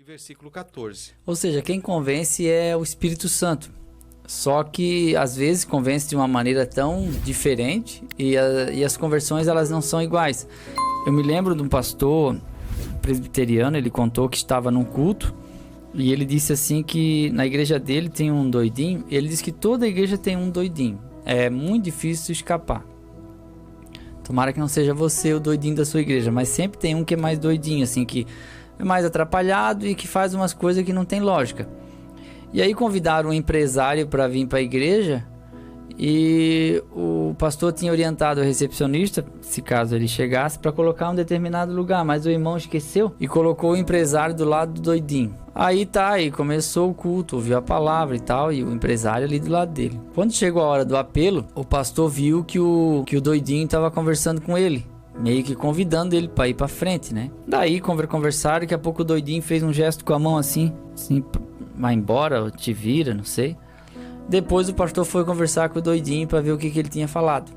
versículo 14. Ou seja, quem convence é o Espírito Santo. Só que às vezes convence de uma maneira tão diferente e as conversões elas não são iguais. Eu me lembro de um pastor presbiteriano, ele contou que estava num culto e ele disse assim que na igreja dele tem um doidinho. Ele disse que toda igreja tem um doidinho. É muito difícil escapar. Tomara que não seja você o doidinho da sua igreja, mas sempre tem um que é mais doidinho, assim, que é mais atrapalhado e que faz umas coisas que não tem lógica. E aí convidaram um empresário para vir para a igreja e o pastor tinha orientado o recepcionista, se caso ele chegasse, para colocar um determinado lugar, mas o irmão esqueceu e colocou o empresário do lado do doidinho. Aí começou o culto, ouviu a palavra e tal, e o empresário ali do lado dele. Quando chegou a hora do apelo, o pastor viu que o doidinho estava conversando com ele, meio que convidando ele para ir para frente, né? Daí conversaram, daqui a pouco o doidinho fez um gesto com a mão assim, vai embora, ou te vira, não sei. Depois o pastor foi conversar com o doidinho para ver o que ele tinha falado.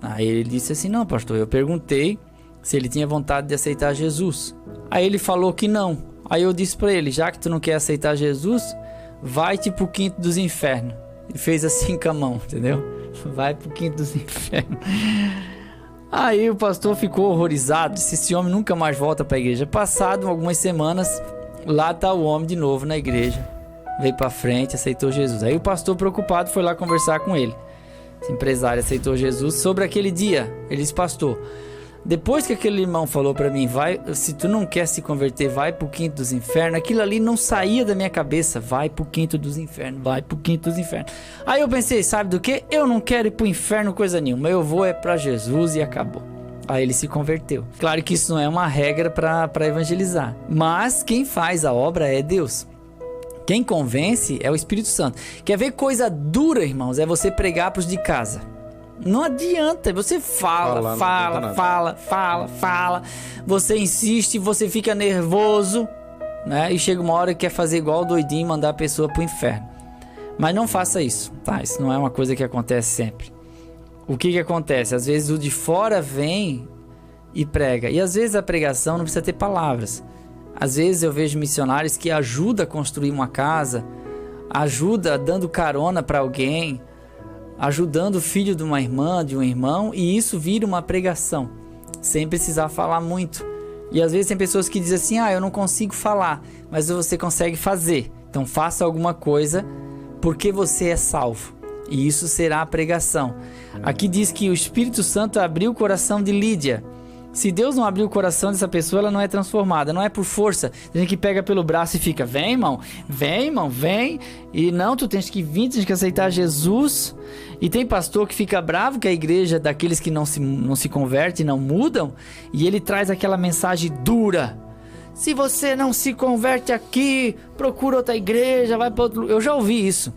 Aí ele disse assim: não, pastor, eu perguntei se ele tinha vontade de aceitar Jesus. Aí ele falou que não. Aí eu disse para ele: já que tu não quer aceitar Jesus, vai-te pro quinto dos infernos. E fez assim com a mão, entendeu? Vai pro quinto dos infernos. Aí o pastor ficou horrorizado, disse: esse homem nunca mais volta para a igreja. Passado algumas semanas, lá tá o homem de novo na igreja. Veio para frente, aceitou Jesus. Aí o pastor, preocupado, foi lá conversar com ele. Esse empresário aceitou Jesus. Sobre aquele dia, ele disse: pastor, depois que aquele irmão falou para mim, se tu não quer se converter, vai pro quinto dos infernos, aquilo ali não saía da minha cabeça. Vai pro quinto dos infernos, vai pro quinto dos infernos. Aí eu pensei, sabe do que? Eu não quero ir pro inferno coisa nenhuma, eu vou é para Jesus e acabou. Aí ele se converteu. Claro que isso não é uma regra para evangelizar, mas quem faz a obra é Deus. Quem convence é o Espírito Santo. Quer ver coisa dura, irmãos? É você pregar para os de casa. Não adianta, você fala. Você insiste, você fica nervoso, né? E chega uma hora que quer fazer igual o doidinho e mandar a pessoa pro inferno. Mas não faça isso, tá? Isso não é uma coisa que acontece sempre. O que acontece? Às vezes o de fora vem e prega. E às vezes a pregação não precisa ter palavras. Às vezes eu vejo missionários que ajudam a construir uma casa, ajuda dando carona para alguém, ajudando o filho de uma irmã, de um irmão, e isso vira uma pregação, sem precisar falar muito. E às vezes tem pessoas que dizem assim: eu não consigo falar, mas você consegue fazer. Então faça alguma coisa porque você é salvo. E isso será a pregação. Aqui diz que o Espírito Santo abriu o coração de Lídia. Se Deus não abrir o coração dessa pessoa, ela não é transformada. Não é por força. Tem gente que pega pelo braço e fica: vem, irmão, vem. E não, tu tens que vir, tens que aceitar Jesus. E tem pastor que fica bravo que a igreja é daqueles que não se convertem, não mudam. E ele traz aquela mensagem dura: se você não se converte aqui, procura outra igreja, vai para outro... Eu já ouvi isso.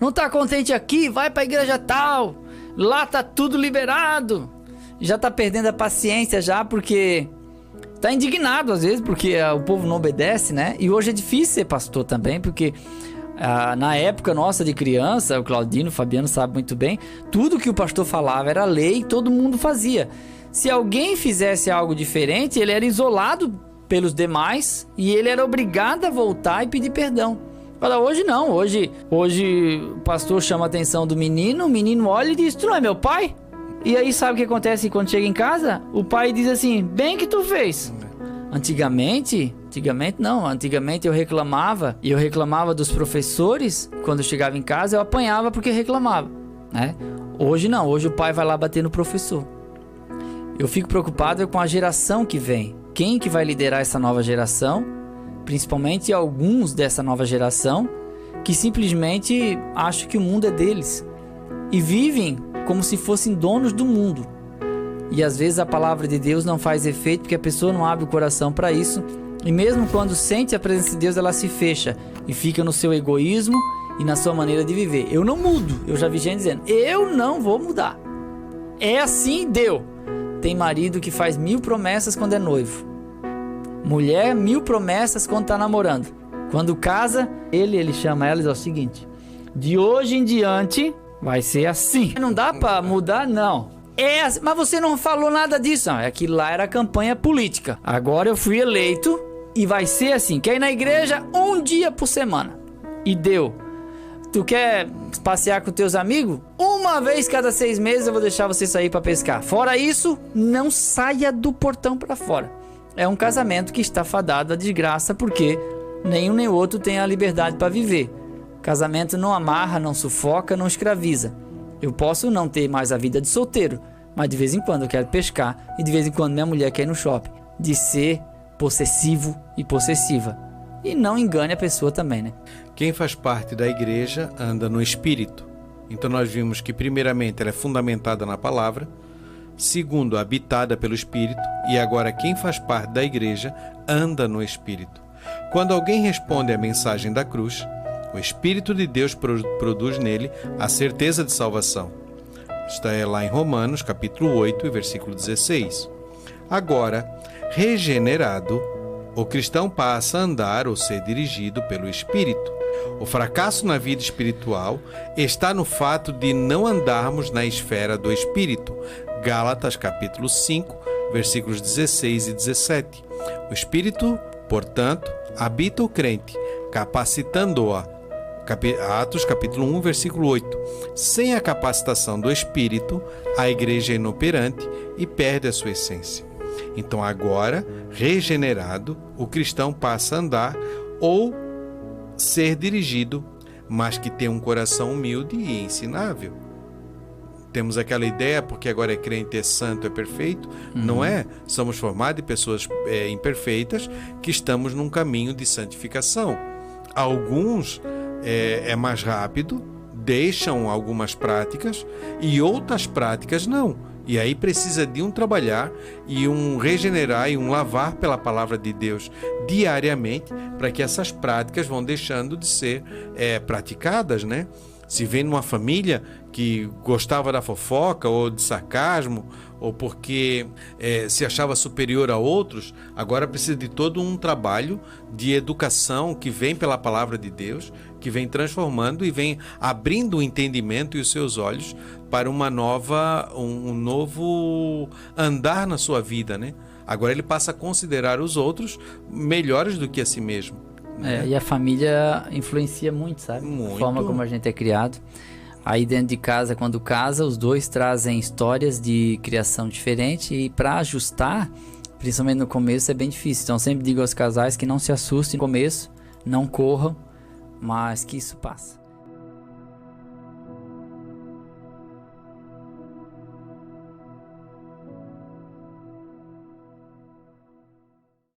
Não tá contente aqui? Vai para a igreja tal. Lá tá tudo liberado. Já tá perdendo a paciência já, porque tá indignado às vezes, porque o povo não obedece, né? E hoje é difícil ser pastor também, porque na época nossa de criança, o Claudino, o Fabiano sabe muito bem, tudo que o pastor falava era lei, todo mundo fazia. Se alguém fizesse algo diferente, ele era isolado pelos demais e ele era obrigado a voltar e pedir perdão. Fala, hoje não, hoje o pastor chama a atenção do menino, o menino olha e diz: tu não é meu pai? E aí sabe o que acontece quando chega em casa? O pai diz assim: bem que tu fez. Antigamente eu reclamava dos professores. Quando eu chegava em casa eu apanhava porque reclamava, né? Hoje não, hoje o pai vai lá bater no professor. Eu fico preocupado com a geração que vem. Quem que vai liderar essa nova geração? Principalmente alguns dessa nova geração que simplesmente acham que o mundo é deles e vivem como se fossem donos do mundo. E às vezes a palavra de Deus não faz efeito porque a pessoa não abre o coração para isso, e mesmo quando sente a presença de Deus, ela se fecha e fica no seu egoísmo e na sua maneira de viver. Eu não mudo. Eu já vi gente dizendo: eu não vou mudar, é assim, deu. Tem marido que faz 1000 promessas quando é noivo, mulher 1000 promessas quando tá namorando. Quando casa, ele chama ela e diz o seguinte: de hoje em diante vai ser assim. Não dá pra mudar, não. É assim. Mas você não falou nada disso. Não, aquilo lá era campanha política. Agora eu fui eleito E vai ser assim, quer ir na igreja um dia por semana. E deu. Tu quer passear com teus amigos? Uma vez cada 6 meses eu vou deixar você sair para pescar. Fora isso, não saia do portão para fora. É um casamento que está fadado à desgraça, porque nenhum nem outro tem a liberdade para viver. Casamento não amarra, não sufoca, não escraviza. Eu posso não ter mais a vida de solteiro, mas de vez em quando eu quero pescar e de vez em quando minha mulher quer ir no shopping. De ser possessivo e possessiva. E não engane a pessoa também, né? Quem faz parte da igreja anda no Espírito. Então nós vimos que primeiramente ela é fundamentada na palavra, segundo, habitada pelo Espírito, e agora quem faz parte da igreja anda no Espírito. Quando alguém responde à mensagem da cruz, o Espírito de Deus produz nele a certeza de salvação. Está lá em Romanos, capítulo 8, versículo 16. Agora, regenerado, o cristão passa a andar ou ser dirigido pelo Espírito. O fracasso na vida espiritual está no fato de não andarmos na esfera do Espírito. Gálatas, capítulo 5, versículos 16 e 17. O Espírito, portanto, habita o crente, capacitando-o. Atos, capítulo 1, versículo 8. Sem a capacitação do Espírito, a igreja é inoperante e perde a sua essência. Então agora, regenerado, o cristão passa a andar ou ser dirigido, mas que tem um coração humilde e ensinável. Temos aquela ideia, porque agora é crente, é santo, é perfeito. Não é? Somos formados de pessoas imperfeitas que estamos num caminho de santificação. Alguns é mais rápido, deixam algumas práticas e outras práticas não. E aí precisa de um trabalhar e um regenerar e um lavar pela palavra de Deus diariamente, para que essas práticas vão deixando de ser praticadas, né? Se vem numa família que gostava da fofoca ou de sarcasmo, ou porque se achava superior a outros, agora precisa de todo um trabalho de educação que vem pela palavra de Deus, que vem transformando e vem abrindo o entendimento e os seus olhos para um novo andar na sua vida, né? Agora ele passa a considerar os outros melhores do que a si mesmo. E a família influencia muito, sabe? Muito. A forma como a gente é criado. Aí dentro de casa, quando casa, os dois trazem histórias de criação diferente, e para ajustar, principalmente no começo, é bem difícil. Então eu sempre digo aos casais que não se assustem no começo, não corram, mas que isso passa.